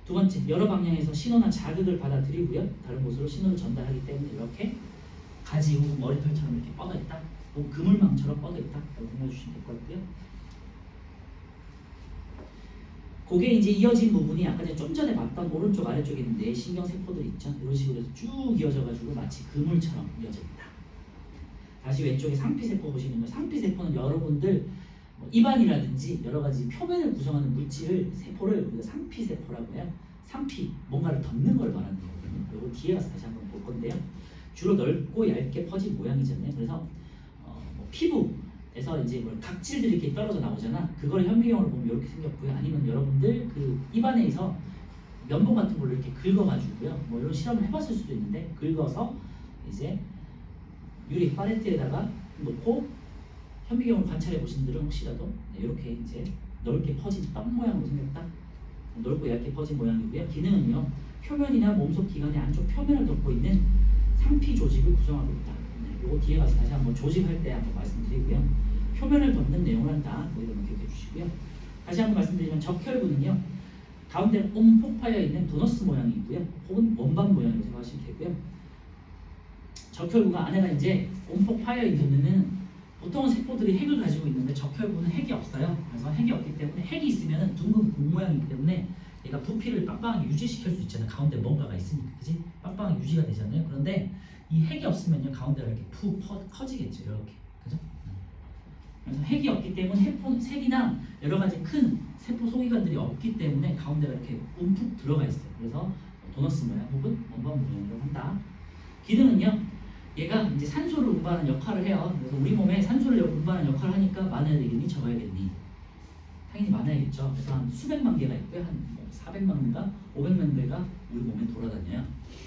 두 번째, 여러 방향에서 신호나 자극을 받아들이고요. 다른 곳으로 신호를 전달하기 때문에 이렇게 가지 혹은 머리털처럼 이렇게 뻗어 있다. 혹은 그물망처럼 뻗어 있다. 라고 생각해 주시면 될 것 같고요. 그게 이제 이어진 부분이 아까 좀 전에 봤던 오른쪽 아래쪽에 있는 뇌 신경세포들 있죠. 이런 식으로 해서 쭉 이어져가지고 마치 그물처럼 이어져 있다. 다시 왼쪽에 상피세포 보시면요. 상피세포는 여러분들 입안이라든지 여러 가지 표면을 구성하는 물질을 세포를 우리가 상피세포라고 해요. 상피, 뭔가를 덮는 걸 말하는 거거든요. 이거 뒤에 가서 다시 한번 볼 건데요. 주로 넓고 얇게 퍼진 모양이잖아요. 그래서 피부에서 이제 각질들이 이렇게 떨어져 나오잖아. 그걸 현미경으로 보면 이렇게 생겼고요. 아니면 여러분들 그 입안에서 면봉 같은 걸로 이렇게 긁어가지고요. 뭐 이런 실험을 해봤을 수도 있는데 긁어서 이제 유리 팔레트에다가 놓고 현미경을 관찰해 보신 분들은 혹시라도 이렇게 이제 넓게 퍼진 떡 모양으로 생겼다. 넓고 얇게 퍼진 모양이고요. 기능은요. 표면이나 몸속 기관의 안쪽 표면을 덮고 있는 상피 조직을 구성하고 있다. 이거 뒤에 가서 다시 한번 조직할 때 한번 말씀드리고요. 표면을 덮는 내용을 한다. 뭐 이런 거 기억해 주시고요. 다시 한번 말씀드리면 적혈구는요. 가운데 움푹 파여 있는 도너스 모양이 있고요. 혹은 원반 모양이라고 생각하시면 되고요. 적혈구가 안에가 이제 움푹 파여 있는 데는 보통은 세포들이 핵을 가지고 있는데 적혈구는 핵이 없어요. 그래서 핵이 없기 때문에 핵이 있으면 둥근 공 모양이기 때문에 얘가 부피를 빵빵하게 유지시킬 수 있잖아요. 가운데 뭔가가 있으니까, 그지? 빵빵하게 유지가 되잖아요. 그런데 이 핵이 없으면요, 가운데가 이렇게 푹 커지겠죠, 이렇게, 그죠? 그래서 핵이 없기 때문에 색이나 여러 가지 큰 세포 소기관들이 없기 때문에 가운데가 이렇게 움푹 들어가 있어요. 그래서 도너스 모양 혹은 원반 모양이라고 한다. 기능은요. 얘가 이제 산소를 운반하는 역할을 해요. 그래서 우리 몸에 산소를 운반하는 역할을 하니까 많아야 되겠니? 적어야겠니? 당연히 많아야겠죠. 그래서 한 수백만 개가 있고요. 한 400만 개가 500만 개가 우리 몸에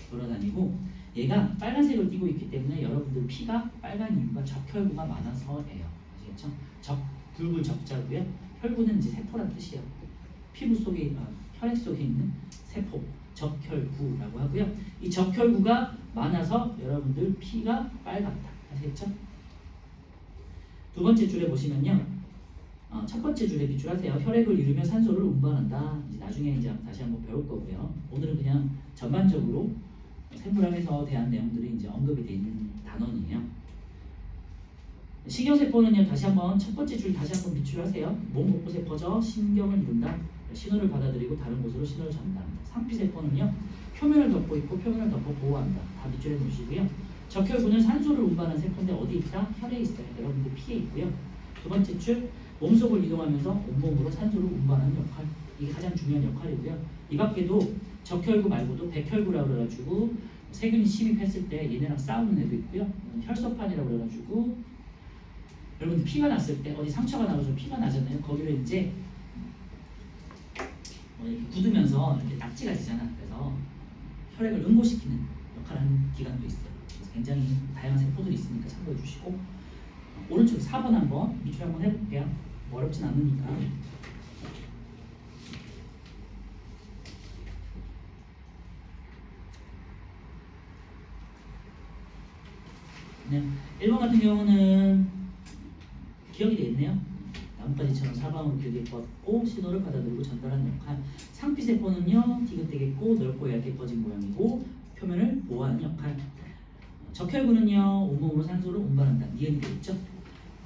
돌아다니고 얘가 빨간색을 띠고 있기 때문에 여러분들 피가 빨간 이유가 적혈구가 많아서예요. 아시겠죠? 굵은 적자고요. 혈구는 이제 세포란 뜻이에요. 피부 속에 혈액 속에 있는 세포. 적혈구라고 하고요. 이 적혈구가 많아서 여러분들 피가 빨갛다. 아시겠죠? 두 번째 줄에 보시면요. 첫 번째 줄에 비추하세요. 혈액을 이루며 산소를 운반한다. 이제 나중에 이제 다시 한번 배울 거고요. 오늘은 그냥 전반적으로 생물학에서 대한 내용들이 이제 언급이 되어 있는 단원이에요. 신경세포는요. 다시 한번 첫 번째 줄 다시 한번 비추하세요. 몸 곳곳에 퍼져 신경을 이룬다. 신호를 받아들이고 다른 곳으로 신호를 전달한다. 상피세포는요. 표면을 덮고 있고 표면을 덮고 보호한다. 다 밑줄에 놓으시고요. 적혈구는 산소를 운반하는 세포인데 어디 있다? 혈에 있어요. 여러분들 피에 있고요. 두 번째 줄 몸속을 이동하면서 온몸으로 산소를 운반하는 역할. 이게 가장 중요한 역할이고요. 이 밖에도 적혈구 말고도 백혈구라고 그래가지고 세균이 침입했을 때 얘네랑 싸우는 애도 있고요. 혈소판이라고 그래가지고 여러분 피가 났을 때 어디 상처가 나서 피가 나잖아요. 거기를 이제 이렇게 굳으면서 이렇게 낙지가 지잖아. 그래서 혈액을 응고시키는 역할을 하는 기관도 있어요. 그래서 굉장히 다양한 세포들이 있으니까 참고해 주시고 오른쪽 4번 한번 밑줄 한번 해볼게요. 어렵진 않으니까. 네, 1번 같은 경우는 기억이 돼 있네요. 나뭇가지처럼 사방으로 길게 뻗고 신호를 받아들이고 전달하는 역할. 상피세포는요 디귿되겠고 넓고 얇게 퍼진 모양이고 표면을 보호하는 역할. 적혈구는요 온몸으로 산소를 운반한다. 니은이 되겠죠.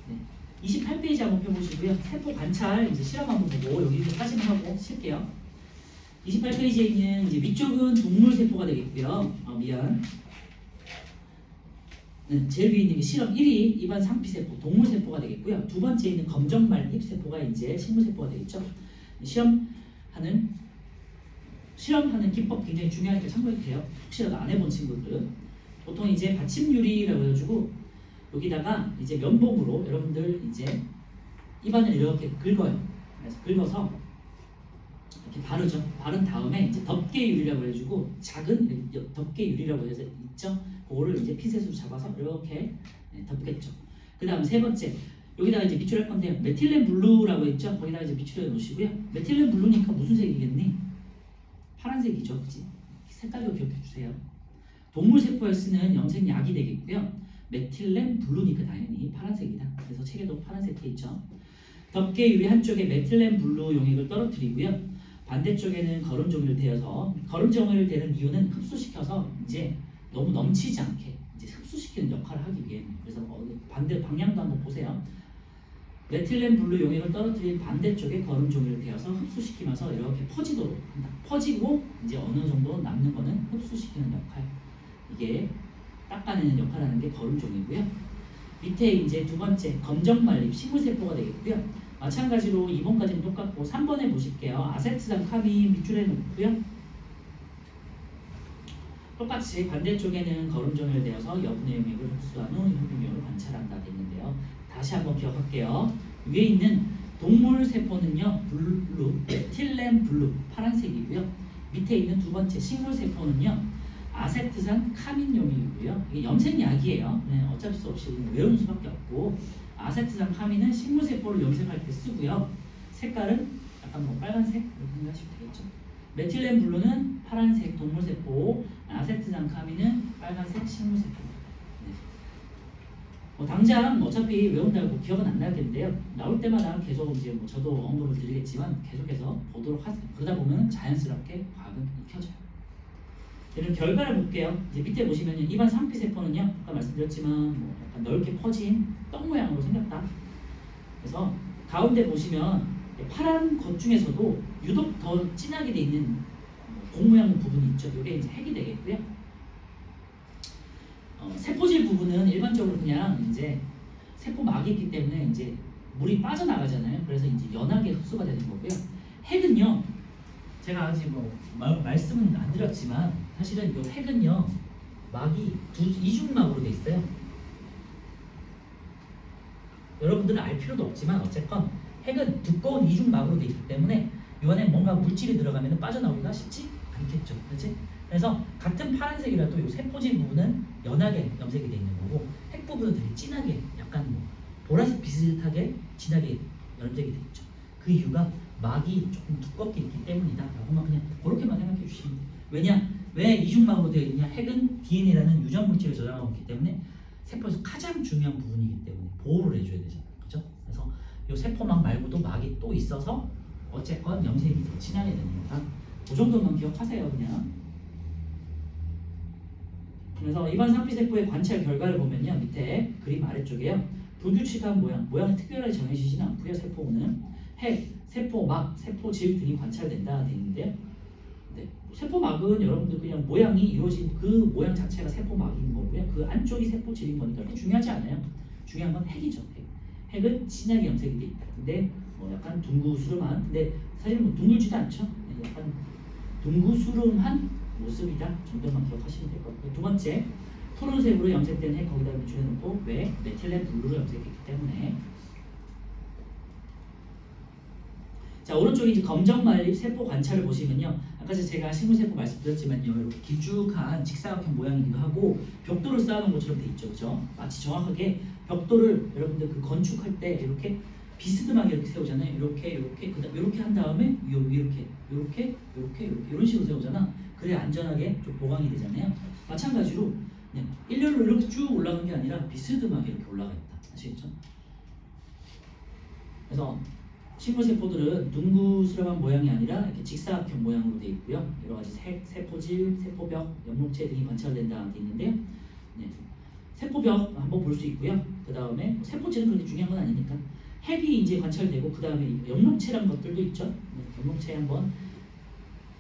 네. 28페이지 한번 펴보시고요. 세포 관찰 이제 실험 한번 보고 여기 사진을 하고 쉴게요. 28페이지에 있는 이제 위쪽은 동물 세포가 되겠고요. 미안. 네, 제일 위에 있는 게 실험 1위 입안 상피세포 동물세포가 되겠고요. 두 번째 있는 검정말 잎세포가 이제 식물세포가 되겠죠. 실험하는 기법 굉장히 중요하니까 참고해도 돼요. 혹시라도 안 해본 친구들은 보통 이제 받침유리라고 해가지고 여기다가 이제 면봉으로 여러분들 이제 입안을 이렇게 긁어요. 그래서 긁어서 이렇게 바르죠. 바른 다음에 이제 덮개유리라고 해가지고 작은 덮개유리라고 해서 있죠. 그거를 이제 핀셋으로 잡아서 이렇게 덮겠죠. 그 다음 세 번째 여기다가 이제 밑줄할 건데 메틸렌 블루라고 했죠. 거기다가 이제 밑줄해 놓으시고요. 메틸렌 블루니까 무슨 색이겠니? 파란색이죠, 그치? 색깔도 기억해 주세요. 동물 세포에 쓰는 염색약이 되겠고요. 메틸렌 블루니까 당연히 파란색이다. 그래서 책에도 파란색 돼 있죠. 덮개 유리 한쪽에 메틸렌 블루 용액을 떨어뜨리고요. 반대쪽에는 거름종이를 대어서 거름종이를 대는 이유는 흡수시켜서 이제 너무 넘치지 않게 이제 흡수시키는 역할을 하기 위해. 그래서 반대 방향도 한번 보세요. 메틸렌 블루 용액을 떨어뜨린 반대쪽에 거름 종이를 대어서 흡수시키면서 이렇게 퍼지도록 한다. 퍼지고 이제 어느 정도 남는 거는 흡수시키는 역할. 이게 닦아내는 역할을 하는 게 거름 종이고요. 밑에 이제 두 번째 검정말립 식물세포가 되겠고요. 마찬가지로 2번까지는 똑같고 3번에 보실게요. 아세트산 카민 밑줄에 놓고요. 똑같이 반대쪽에는 거름종이를 대어서 여분의 용액을 흡수한 후 현미경으로 관찰한다 됐는데요. 다시 한번 기억할게요. 위에 있는 동물 세포는요 블루, 메틸렌 블루 파란색이고요. 밑에 있는 두 번째 식물 세포는요 아세트산 카민용이고요. 이게 염색약이에요. 네, 어쩔 수 없이 외우는 수밖에 없고 아세트산 카민은 식물 세포를 염색할 때 쓰고요. 색깔은 약간 뭐 빨간색 이렇게 생각하시면 되겠죠. 메틸렌 블루는 파란색 동물세포, 아세트산 카민은 빨간색 식물세포. 네. 당장 어차피 외운다고 기억은 안 나겠는데요. 나올 때마다 계속 이제 저도 언급을 드리겠지만 계속해서 보도록 하세요. 그러다 보면 자연스럽게 과학은 익혀져요. 이런 결과를 볼게요. 이제 밑에 보시면 입안 상피세포는요, 아까 말씀드렸지만 약간 넓게 퍼진 떡 모양으로 생겼다. 그래서 가운데 보시면 파란 것 중에서도 유독 더 진하게 돼 있는 공 모양 부분이 있죠. 이게 이제 핵이 되겠고요. 세포질 부분은 일반적으로 그냥 이제 세포막이 있기 때문에 이제 물이 빠져나가잖아요. 그래서 이제 연하게 흡수가 되는 거고요. 핵은요, 제가 아직 말씀은 안 드렸지만 사실은 이 핵은요, 막이 이중막으로 돼 있어요. 여러분들은 알 필요도 없지만 어쨌건 핵은 두꺼운 이중막으로 되어 있기 때문에 이 안에 뭔가 물질이 들어가면 빠져나오기가 쉽지 않겠죠. 그렇지? 그래서 같은 파란색이라도 이 세포질 부분은 연하게 염색이 되어 있는 거고 핵 부분은 되게 진하게 약간 보라색 비슷하게 진하게 염색이 되어 있죠. 그 이유가 막이 조금 두껍게 있기 때문이다. 라고만 그냥 그렇게만 생각해 주시면 돼요. 왜냐? 왜 이중막으로 되어 있느냐? 핵은 DNA라는 유전 물질을 저장하고 있기 때문에 세포에서 가장 중요한 부분이기 때문에 보호를 해줘야 되잖아요. 그죠? 그래서 이 세포막 말고도 막이 또 있어서 어쨌건 염색이 더 진하게 됩니다. 그 정도만 기억하세요, 그냥. 그래서 입안 상피세포의 관찰 결과를 보면요, 밑에 그림 아래쪽에요, 불규칙한 모양이 특별하게 정해지지는 않고요. 세포는 핵, 세포막, 세포질 등이 관찰된다 되어 있는데요. 네, 세포막은 여러분들 그냥 모양이 이루어진 그 모양 자체가 세포막인 거고요. 그 안쪽이 세포질인 거니까 그렇게 중요하지 않아요. 중요한 건 핵이죠. 핵. 핵은 진하게 염색이 돼 있다. 근데 뭐 약간 둥그스름한, 근데 사실 뭐 둥글지도 않죠. 네, 약간 둥그스름한 모습이다 정도만 기억하시면 될 것 같고요. 두 번째, 푸른색으로 염색된 핵 거기다 줄여놓고 왜? 메틸렌 블루로 염색했기 때문에. 자, 오른쪽에 이제 검정 말립 세포 관찰을 보시면요. 아까 제가 식물세포 말씀드렸지만요. 이렇게 길쭉한 직사각형 모양이기도 하고 벽돌을 쌓아놓은 것처럼 돼 있죠. 그죠? 마치 정확하게 벽돌을 여러분들 그 건축할 때 이렇게 비스듬하게 이렇게 세우잖아요. 이렇게 그다음 이렇게 한 다음에 이렇게 이런 식으로 세우잖아. 그래야 안전하게 좀 보강이 되잖아요. 마찬가지로 일렬로 이렇게 쭉 올라가는 게 아니라 비스듬하게 이렇게 올라가 있다. 아시겠죠? 그래서 식물세포들은 둥그스름한 모양이 아니라 이렇게 직사각형 모양으로 되어 있고요. 여러 가지 세포질, 세포벽, 엽록체 등이 관찰된다 되어 있는데요. 네. 세포벽 한번 볼 수 있고요. 그 다음에 세포질은 그렇게 중요한 건 아니니까 핵이 이제 관찰되고 그 다음에 엽록체라는 것들도 있죠. 네. 엽록체 한번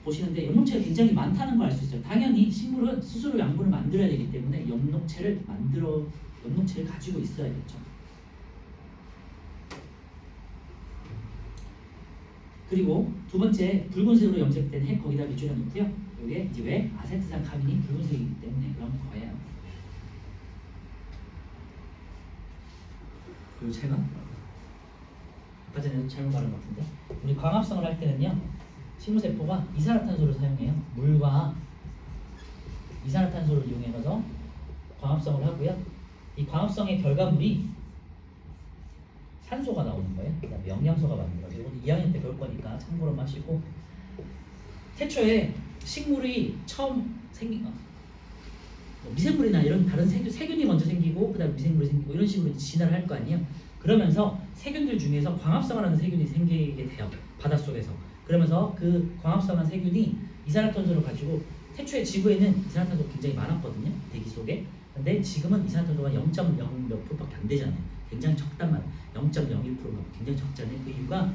보시는데 엽록체가 굉장히 많다는 걸 알 수 있어요. 당연히 식물은 스스로 양분을 만들어야 되기 때문에 엽록체를 가지고 있어야겠죠. 그리고 두 번째, 붉은색으로 염색된 핵 거기다 밑줄여 놓고요. 이게 이제 왜? 아세트산 카빈이 붉은색이기 때문에 그런 거예요. 그리고 제가 아까 전에 잘못 말한 것 같은데 우리 광합성을 할 때는요. 식물세포가 이산화탄소를 사용해요. 물과 이산화탄소를 이용해서 광합성을 하고요. 이 광합성의 결과물이 산소가 나오는 거예요. 그 다음에 영양소가 만들어져요. 이건 2학년 때 배울 거니까 참고로 마시고 태초에 식물이 처음 생긴 미생물이나 이런 다른 세균이 먼저 생기고 그 다음에 미생물이 생기고 이런 식으로 진화를 할 거 아니에요. 그러면서 세균들 중에서 광합성을 하는 세균이 생기게 돼요. 바닷속에서. 그러면서 그 광합성한 세균이 이산화탄소를 가지고 태초에 지구에는 이산화탄소가 굉장히 많았거든요. 대기 속에. 근데 지금은 이산화탄소가 0.0 몇 프로밖에 안 되잖아요. 굉장히 적단 말이에요. 0.01%가 굉장히 적잖아요. 그 이유가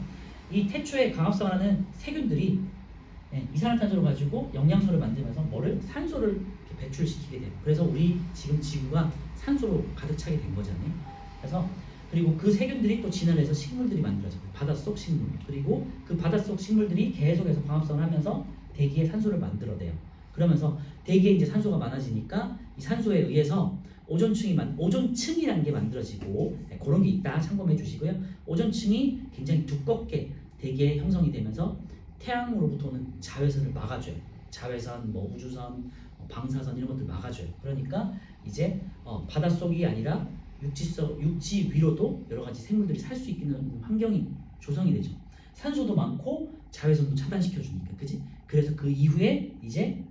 이 태초에 광합성을 하는 세균들이 이산화탄소를 가지고 영양소를 만들면서 산소를 이렇게 배출시키게 돼요. 그래서 우리 지금 지구가 산소로 가득 차게 된 거잖아요. 그래서 그리고 그 세균들이 또 진화를 해서 식물들이 만들어져요. 바닷속 식물. 그리고 그 바닷속 식물들이 계속해서 광합성을 하면서 대기에 산소를 만들어내요. 그러면서 대기에 이제 산소가 많아지니까 이 산소에 의해서 오존층이라는 게 만들어지고 그런 게 있다 참고해 주시고요. 오존층이 굉장히 두껍게 대기에 형성이 되면서 태양으로부터 오는 자외선을 막아줘요. 자외선, 뭐 우주선, 방사선 이런 것들 막아줘요. 그러니까 이제 바닷속이 아니라 육지 위로도 여러 가지 생물들이 살 수 있는 환경이 조성이 되죠. 산소도 많고 자외선도 차단시켜 주니까, 그지? 그래서 그 이후에 이제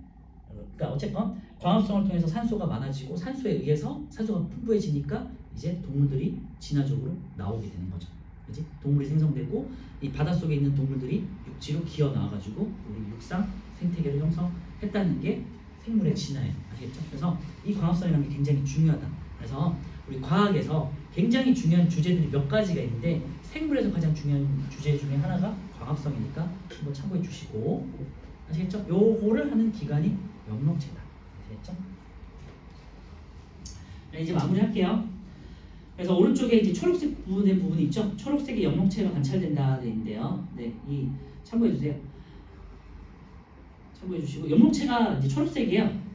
그러니까 어쨌건 광합성을 통해서 산소가 많아지고 산소에 의해서 산소가 풍부해지니까 이제 동물들이 진화적으로 나오게 되는 거죠. 그지? 동물이 생성되고 이 바닷속에 있는 동물들이 육지로 기어 나와가지고 우리 육상 생태계를 형성했다는 게 생물의 진화예요. 아시겠죠? 그래서 이 광합성이라는 게 굉장히 중요하다. 그래서 우리 과학에서 굉장히 중요한 주제들이 몇 가지가 있는데 생물에서 가장 중요한 주제 중에 하나가 광합성이니까 한번 참고해 주시고, 아시겠죠? 요거를 하는 기관이 엽록체다. 아시겠죠? 네, 이제 마무리할게요. 그래서 오른쪽에 이제 초록색 부분이 있죠? 초록색의 엽록체가 관찰된다 되어 있는데요. 네, 이 참고해 주세요. 참고해 주시고, 엽록체가 이제 초록색이에요.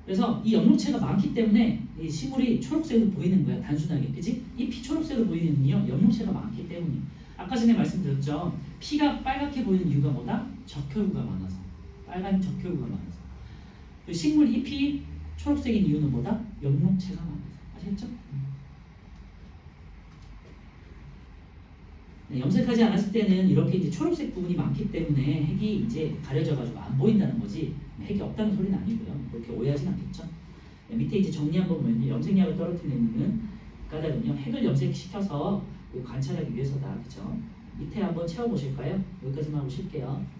그래서 이 엽록체가 많기 때문에 이 식물이 초록색으로 보이는 거야, 단순하게. 그치? 잎이 초록색으로 보이는 이유는 엽록체가 많기 때문이에요. 아까 전에 말씀드렸죠. 피가 빨갛게 보이는 이유가 뭐다? 적혈구가 많아서. 빨간 적혈구가 많아서. 그 식물 잎이 초록색인 이유는 뭐다? 엽록체가 많아서. 아시겠죠? 네, 염색하지 않았을 때는 이렇게 이제 초록색 부분이 많기 때문에 핵이 이제 가려져가지고 안 보인다는 거지, 핵이 없다는 소리는 아니고요. 그렇게 오해하진 않겠죠. 네, 밑에 이제 정리 한번 보면요. 염색약을 떨어뜨리는 까닭은요, 핵을 염색시켜서 관찰하기 위해서다. 그죠? 밑에 한번 채워보실까요? 여기까지만 하고 쉴게요.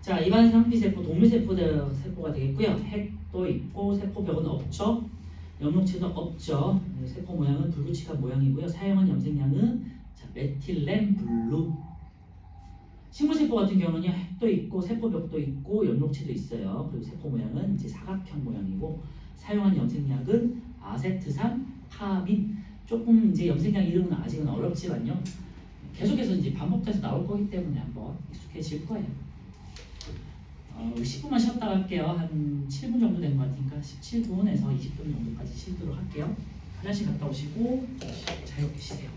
자, 입안 상피세포, 동물세포가 되겠고요. 핵도 있고 세포벽은 없죠. 영록체도 없죠. 세포 모양은 불규칙한 모양이고요. 사용한 염색약은 자, 메틸렌 블루. 식물세포 같은 경우는요, 핵도 있고 세포벽도 있고 연록체도 있어요. 그리고 세포 모양은 이제 사각형 모양이고 사용한 염색약은 아세트산 파민. 조금 이제 염색약 이름은 아직은 어렵지만요. 계속해서 이제 반복돼서 나올 거기 때문에 한번 익숙해질 거예요. 10분만 쉬었다 갈게요. 한 7분 정도 된 것 같으니까 17분에서 20분 정도까지 쉬도록 할게요. 화장실 갔다 오시고 자유롭게 쉬세요.